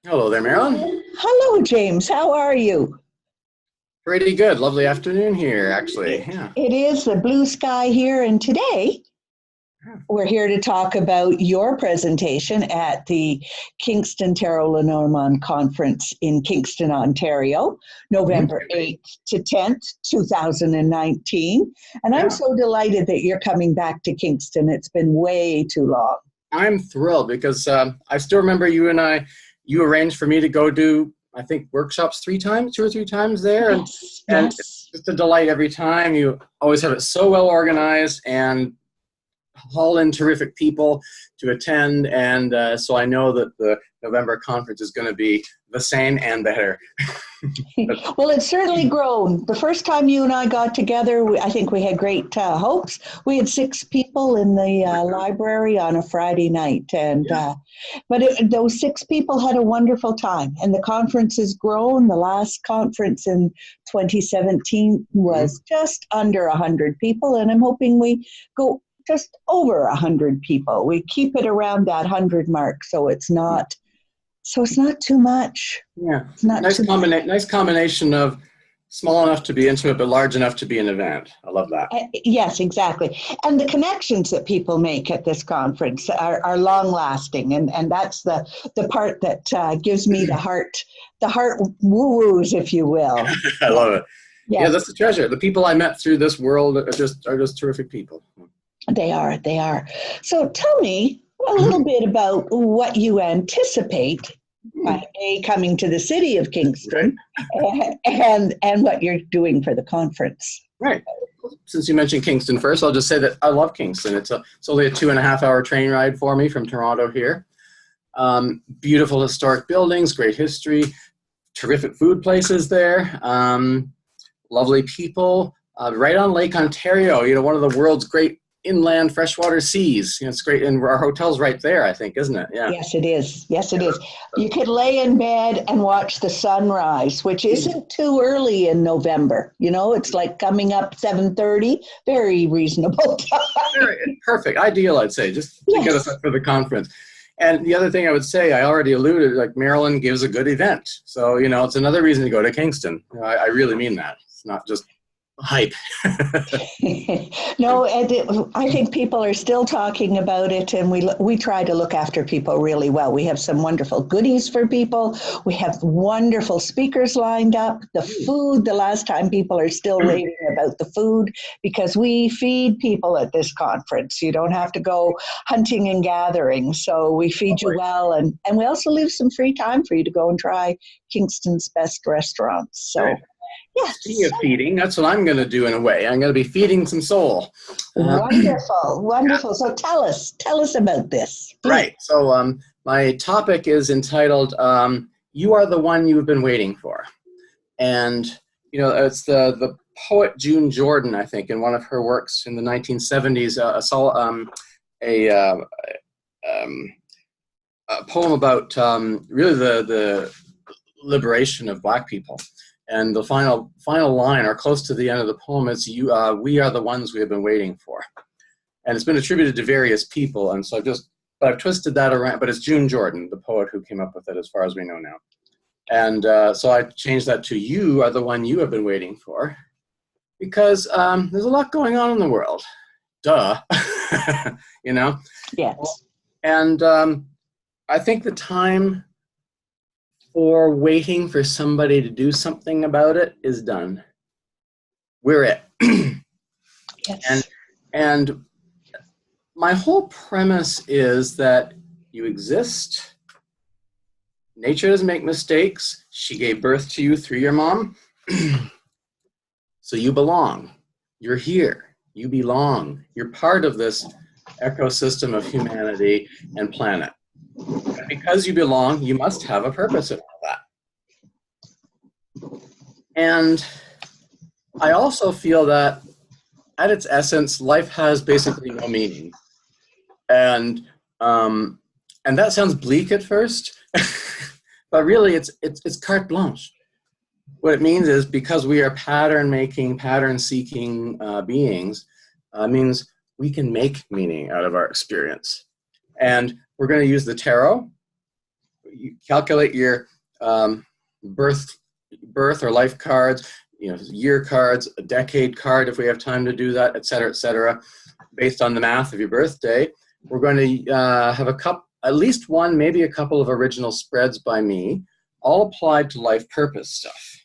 Hello there, Marilyn. Hello, James. How are you? Pretty good. Lovely afternoon here, actually. It, Yeah. it is the blue sky here, and today we're here to talk about your presentation at the Kingston Tarot Lenormand Conference in Kingston, Ontario, Mhm. November 8th to 10th, 2019. And I'm Yeah. so delighted that you're coming back to Kingston. It's been way too long. I'm thrilled because I still remember you arranged for me to go do, I think, workshops 3 times, 2 or 3 times there. Yes, And it's yes. just a delight every time. You always have it so well organized and haul in terrific people to attend. And so I know that the November conference is going to be the same and better. But Well, it's certainly grown. The first time you and I got together, I think we had great hopes. We had 6 people in the library on a Friday night, and yeah. those 6 people had a wonderful time. And the conference has grown. The last conference in 2017 Mhm. was just under 100 people, and I'm hoping we go just over 100 people. We keep it around that 100 mark, so it's not too much. Yeah, It's not too much. nice combination of small enough to be intimate, but large enough to be an event. I love that. Yes, exactly. And the connections that people make at this conference are long lasting. And that's the part that gives me the heart woo woos, if you will. I Yeah. love it. Yeah, Yes, that's the treasure. The people I met through this world are just terrific people. they are. They are. So tell me a Mhm. little bit about what you anticipate by Hmm. coming to the city of Right, Kingston and what you're doing for the conference. right. Since you mentioned Kingston first, I'll just say that I love Kingston. It's only a 2.5 hour train ride for me from Toronto here. Beautiful historic buildings, great history, terrific food places there. Lovely people, right on Lake Ontario, one of the world's great inland freshwater seas. It's great, and our hotel's right there, I think, isn't it? Yeah. Yes, it is. Yes, it Yeah, is. You could lay in bed and watch the sunrise, which isn't too early in November. It's like coming up 7:30, very reasonable time. perfect, ideal, I'd say, just to get us Yes. up for the conference. And the other thing I would say, I already alluded, like Maryland gives a good event. So, it's another reason to go to Kingston. I really mean that. It's not just hype. No, and I think people are still talking about it, and we try to look after people really well. We have some wonderful goodies for people. We have wonderful speakers lined up. The food, the last time people are still raving about the food because we feed people at this conference. You don't have to go hunting and gathering, so we feed you well, and we also leave some free time for you to go and try Kingston's best restaurants. Right. So Speaking yes. of feeding, that's what I'm going to do in a way. I'm going to be feeding some soul. Wonderful, wonderful. So tell us about this, please. Right. So my topic is entitled "You Are the One You've Been Waiting For," and it's the poet June Jordan, I think, in one of her works in the 1970s, a, um, a poem about really the liberation of Black people. And the final line, or close to the end of the poem, is "We are the ones we have been waiting for." And it's been attributed to various people, and so I've twisted that around. But it's June Jordan, the poet, who came up with it, as far as we know now. And so I changed that to "You are the one you have been waiting for," because there's a lot going on in the world. Duh, you know. Yes. And I think the time for waiting for somebody to do something about it is done. We're it. and Yes. and my whole premise is that you exist. Nature doesn't make mistakes. She gave birth to you through your mom. So you belong. You're here. You belong. You're part of this ecosystem of humanity and planet. And because you belong, you must have a purpose in all that. And I also feel that at its essence, life has basically no meaning. And that sounds bleak at first, but really it's carte blanche. What it means is, because we are pattern-making, pattern-seeking beings, means we can make meaning out of our experience. And we're going to use the tarot. you calculate your birth or life cards, year cards, a decade card if we have time to do that, et cetera, based on the math of your birthday. We're going to have at least one, maybe a couple of original spreads by me, all applied to life purpose stuff.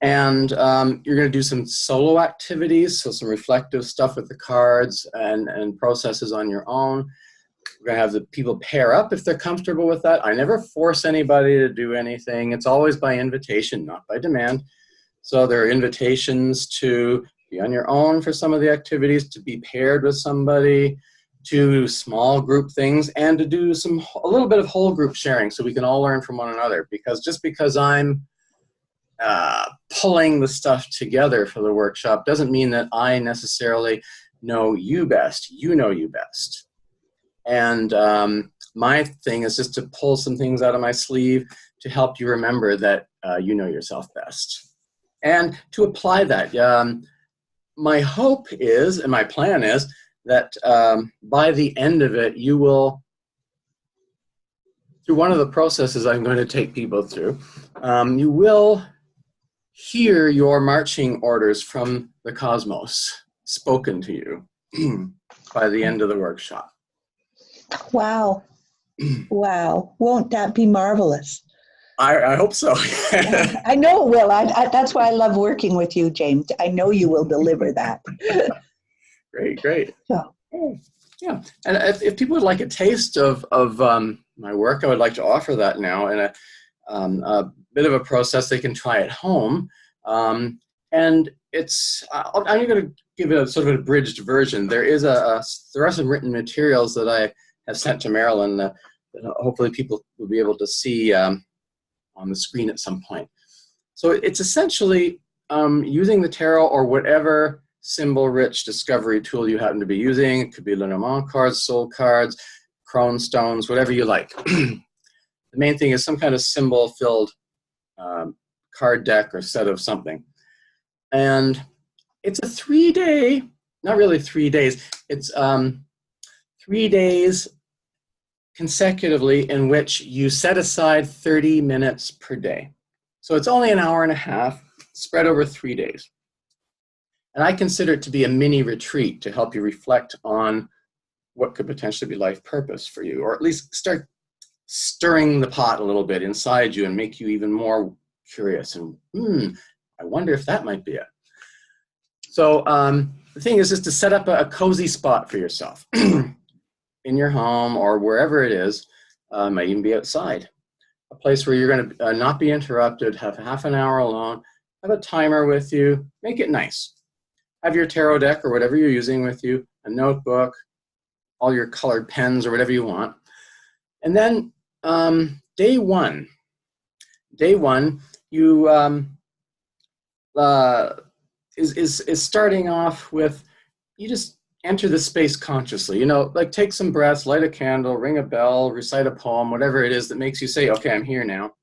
And you're going to do some solo activities, so some reflective stuff with the cards and processes on your own. We're going to have the people pair up if they're comfortable with that. I never force anybody to do anything. It's always by invitation, not by demand. So there are invitations to be on your own for some of the activities, to be paired with somebody, to small group things, and to do a little bit of whole group sharing so we can all learn from one another. Because just because I'm pulling the stuff together for the workshop doesn't mean that I necessarily know you best. You know you best. And my thing is just to pull some things out of my sleeve to help you remember that you know yourself best. And to apply that, my hope is, and my plan is, that by the end of it, you will, through one of the processes I'm going to take people through, you will hear your marching orders from the cosmos spoken to you by the end of the workshop. Wow. Wow. Won't that be marvelous? I hope so. I know it will. That's why I love working with you, James. I know you will deliver that. Great. So. Yeah. And if people would like a taste of my work, I would like to offer that now in a bit of a process they can try at home. And I'm going to give it a sort of an abridged version. There are some written materials that I have sent to Marilyn that hopefully people will be able to see on the screen at some point. So it's essentially using the tarot or whatever symbol-rich discovery tool you happen to be using. It could be Lenormand cards, soul cards, crone stones, whatever you like. The main thing is some kind of symbol-filled card deck or set of something. And it's a 3-day, not really 3 days, it's 3 days consecutively in which you set aside 30 minutes per day. So it's only an hour and a half spread over 3 days. And I consider it to be a mini retreat to help you reflect on what could potentially be life purpose for you, or at least start stirring the pot a little bit inside you and make you even more curious and, I wonder if that might be it. So the thing is to set up a cozy spot for yourself in your home or wherever it is. Might even be outside. A place where you're going to not be interrupted, have half an hour alone, have a timer with you, make it nice. Have your tarot deck or whatever you're using with you, a notebook, all your colored pens or whatever you want. And then day one, you is starting off with, you just enter the space consciously. Like take some breaths, light a candle, ring a bell, recite a poem, whatever it is that makes you say, okay, I'm here now.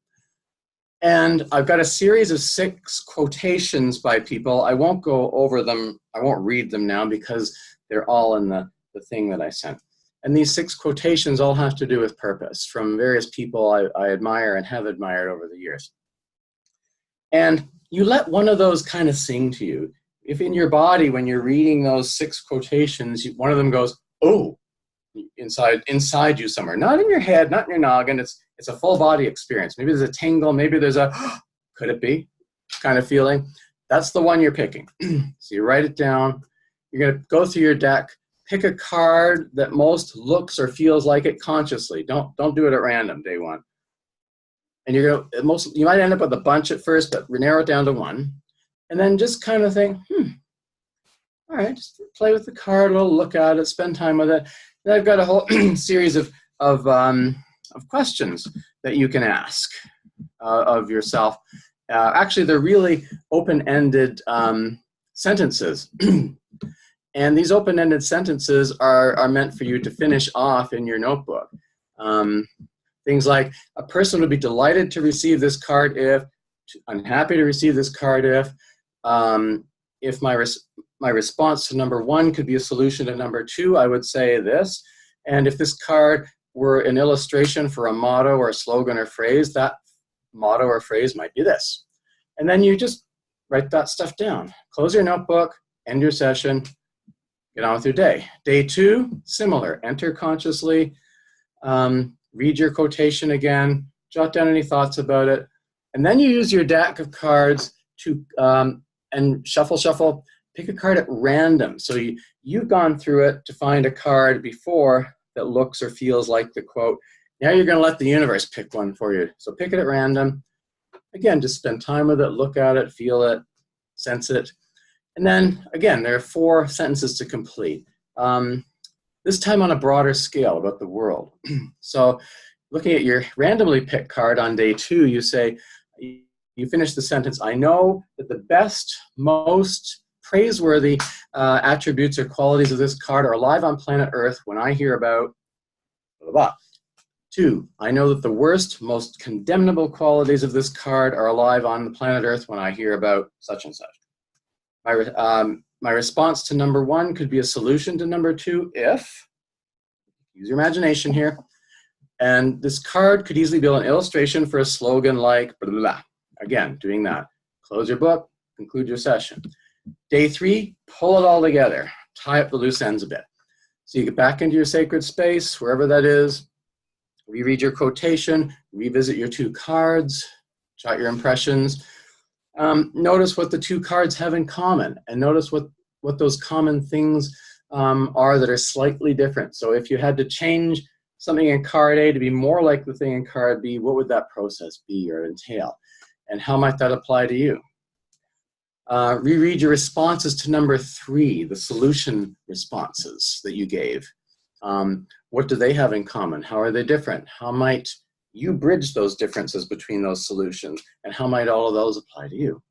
And I've got a series of 6 quotations by people. I won't go over them. I won't read them now because they're all in the thing that I sent. And these 6 quotations all have to do with purpose from various people I admire and have admired over the years. And you let one of those kind of sing to you. If in your body, when you're reading those 6 quotations, one of them goes, oh, inside you somewhere. Not in your head, not in your noggin. It's a full body experience. Maybe there's a tingle. Maybe there's a, could it be, kind of feeling. That's the one you're picking. So you write it down. You're going to go through your deck. Pick a card that most looks or feels like it consciously. Don't do it at random, day one. And you might end up with a bunch at first, but narrow it down to one. And then just kind of think, all right, just play with the card a little, look at it, spend time with it. Then I've got a whole series of questions that you can ask of yourself. Actually, they're really open-ended sentences. And these open-ended sentences are meant for you to finish off in your notebook. Things like, a person would be delighted to receive this card if, unhappy to receive this card if my response to number 1 could be a solution to number 2, I would say this. And if this card were an illustration for a motto or a slogan or phrase, that motto or phrase might be this. And then you just write that stuff down. Close your notebook, end your session, get on with your day. Day 2, similar. Enter consciously, read your quotation again, jot down any thoughts about it, and then you use your deck of cards to, and shuffle, pick a card at random. So you've gone through it to find a card before that looks or feels like the quote. Now you're going to let the universe pick one for you. So pick it at random. Again, just spend time with it, look at it, feel it, sense it. And then, again, there are 4 sentences to complete. This time on a broader scale about the world. So looking at your randomly picked card on day 2, you say, you finish the sentence, I know that the best, most praiseworthy attributes or qualities of this card are alive on planet Earth when I hear about blah, blah, blah. 2, I know that the worst, most condemnable qualities of this card are alive on the planet Earth when I hear about such and such. My response to number 1 could be a solution to number 2 if, use your imagination here, and this card could easily be an illustration for a slogan like blah, blah, blah. Again, doing that. Close your book, conclude your session. Day 3, pull it all together. Tie up the loose ends a bit. So you get back into your sacred space, wherever that is, reread your quotation, revisit your 2 cards, jot your impressions. Notice what the 2 cards have in common, and notice what those common things are that are slightly different. So if you had to change something in card A to be more like the thing in card B, what would that process be or entail? And how might that apply to you? Reread your responses to number 3, the solution responses that you gave. What do they have in common? How are they different? How might you bridge those differences between those solutions? And how might all of those apply to you?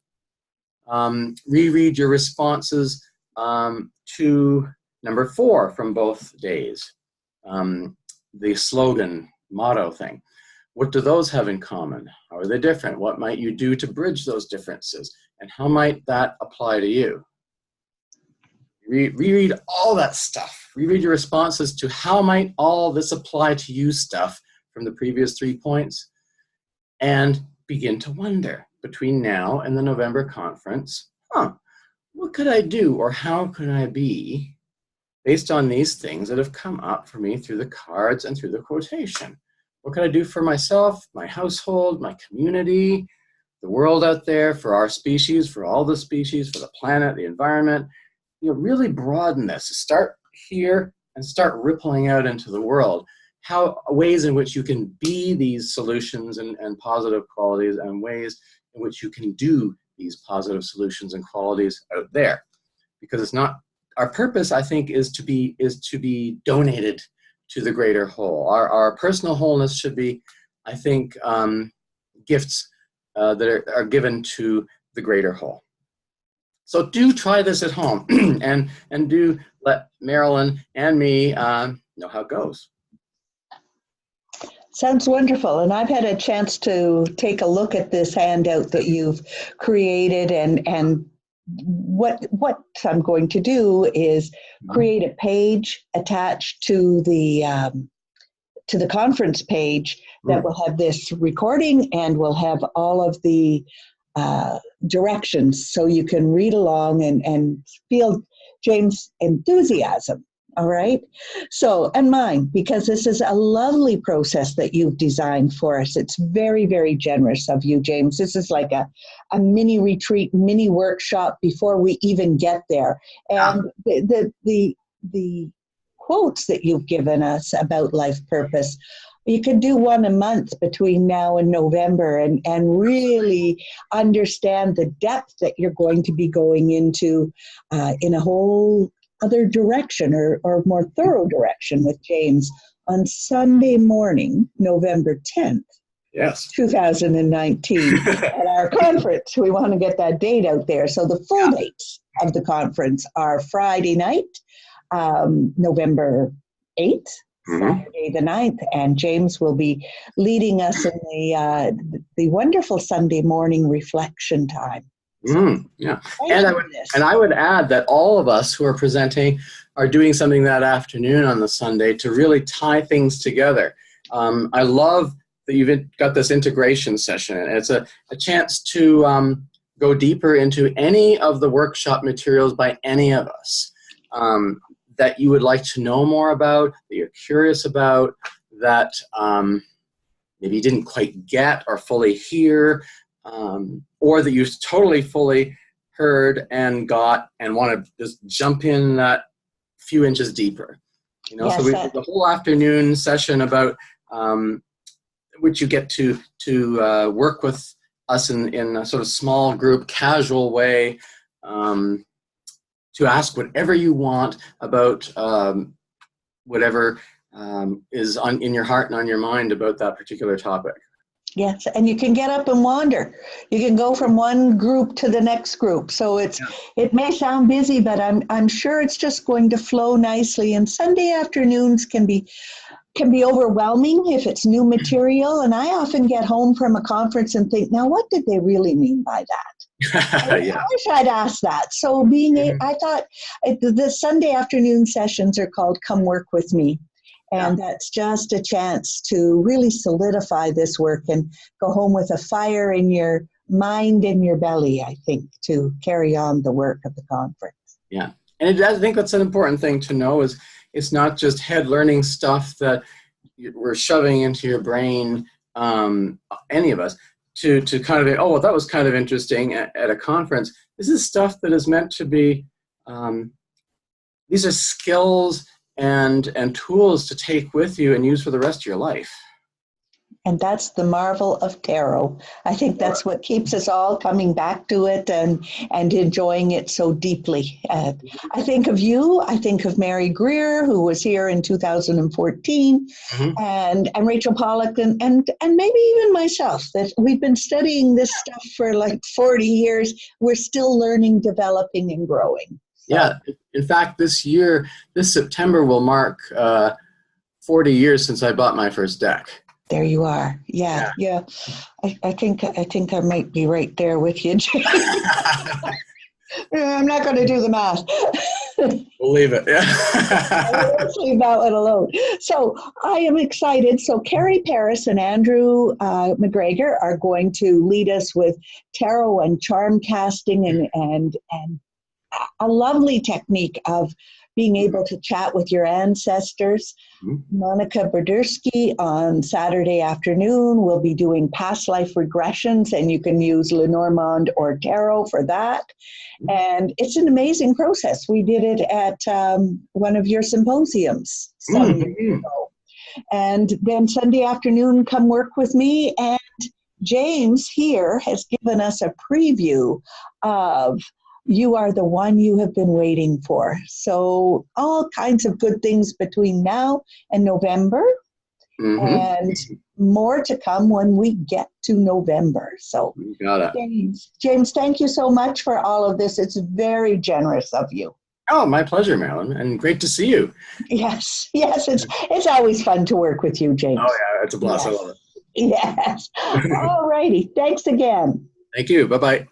Reread your responses to number 4 from both days. The slogan, motto thing. What do those have in common? How are they different? What might you do to bridge those differences? And how might that apply to you? Reread all that stuff. Reread your responses to how might all this apply to you stuff from the previous 3 points, and begin to wonder between now and the November conference, what could I do or how could I be based on these things that have come up for me through the cards and through the quotation? What can I do for myself, my household, my community, the world out there, for our species, for all the species, for the planet, the environment? Really broaden this. Start here and start rippling out into the world. Ways in which you can be these solutions and positive qualities, and ways in which you can do these positive solutions and qualities out there. Because it's not, our purpose, I think, is to be donated to the greater whole. Our personal wholeness should be, I think, gifts that are given to the greater whole. So do try this at home and do let Marilyn and me know how it goes. Sounds wonderful. And I've had a chance to take a look at this handout that you've created, and what I'm going to do is create a page attached to the conference page that will have this recording and will have all of the directions, so you can read along and feel James' enthusiasm. All right. So, and mine, because this is a lovely process that you've designed for us. It's very, very generous of you, James. This is like a mini retreat, mini workshop before we even get there. And the quotes that you've given us about life purpose, you could do one a month between now and November, and really understand the depth that you're going to be going into in a whole other direction, or more thorough direction with James on Sunday morning, November 10th, yes, 2019, at our conference. We want to get that date out there. So the full dates of the conference are Friday night, November 8th, Saturday the 9th, and James will be leading us in the wonderful Sunday morning reflection time. Yeah, and I would add that all of us who are presenting are doing something that afternoon on the Sunday to really tie things together. I love that you've got this integration session. It's a chance to go deeper into any of the workshop materials by any of us that you would like to know more about, that you're curious about, that maybe you didn't quite get or fully hear, or that you totally fully heard and got and want to just jump in that few inches deeper. Yes, so we have the whole afternoon session about which you get to work with us in a sort of small group, casual way, to ask whatever you want about whatever is in your heart and on your mind about that particular topic. Yes, and you can get up and wander. You can go from one group to the next group. So it may sound busy, but I'm sure it's just going to flow nicely. And Sunday afternoons can be overwhelming if it's new material. And I often get home from a conference and think, now what did they really mean by that? Yeah. I wish I'd asked that. So I thought the Sunday afternoon sessions are called Come Work With Me. And that's just a chance to really solidify this work and go home with a fire in your mind and your belly, I think, to carry on the work of the conference. Yeah. And I think that's an important thing to know is it's not just head learning stuff that we're shoving into your brain, any of us, to kind of, oh, well, that was kind of interesting at a conference. This is stuff that is meant to be, these are skills and tools to take with you and use for the rest of your life. And that's the marvel of tarot. I think that's what keeps us all coming back to it and enjoying it so deeply. I think of you, I think of Mary Greer, who was here in 2014, and Rachel Pollack, and maybe even myself, that we've been studying this stuff for like 40 years. We're still learning, developing, and growing. Yeah, in fact, this September will mark 40 years since I bought my first deck. There you are. Yeah. I think I might be right there with you, Jay. I'm not going to do the math. We'll leave it. Yeah. Let's leave that one alone. So I am excited. So Carrie Paris and Andrew McGregor are going to lead us with tarot and charm casting and a lovely technique of being able to chat with your ancestors. Monica Berdersky on Saturday afternoon will be doing past life regressions, and you can use Lenormand or tarot for that. And it's an amazing process. We did it at one of your symposiums some years ago. And then Sunday afternoon, Come Work With Me. And James here has given us a preview of You Are the One You Have Been Waiting For. So all kinds of good things between now and November, and more to come when we get to November. So got it. James, thank you so much for all of this. It's very generous of you. Oh, my pleasure, Marilyn, and great to see you. Yes, it's always fun to work with you, James. Oh yeah, it's a blast. Yes. I love it. Yes. All righty. Thanks again. Thank you. Bye-bye.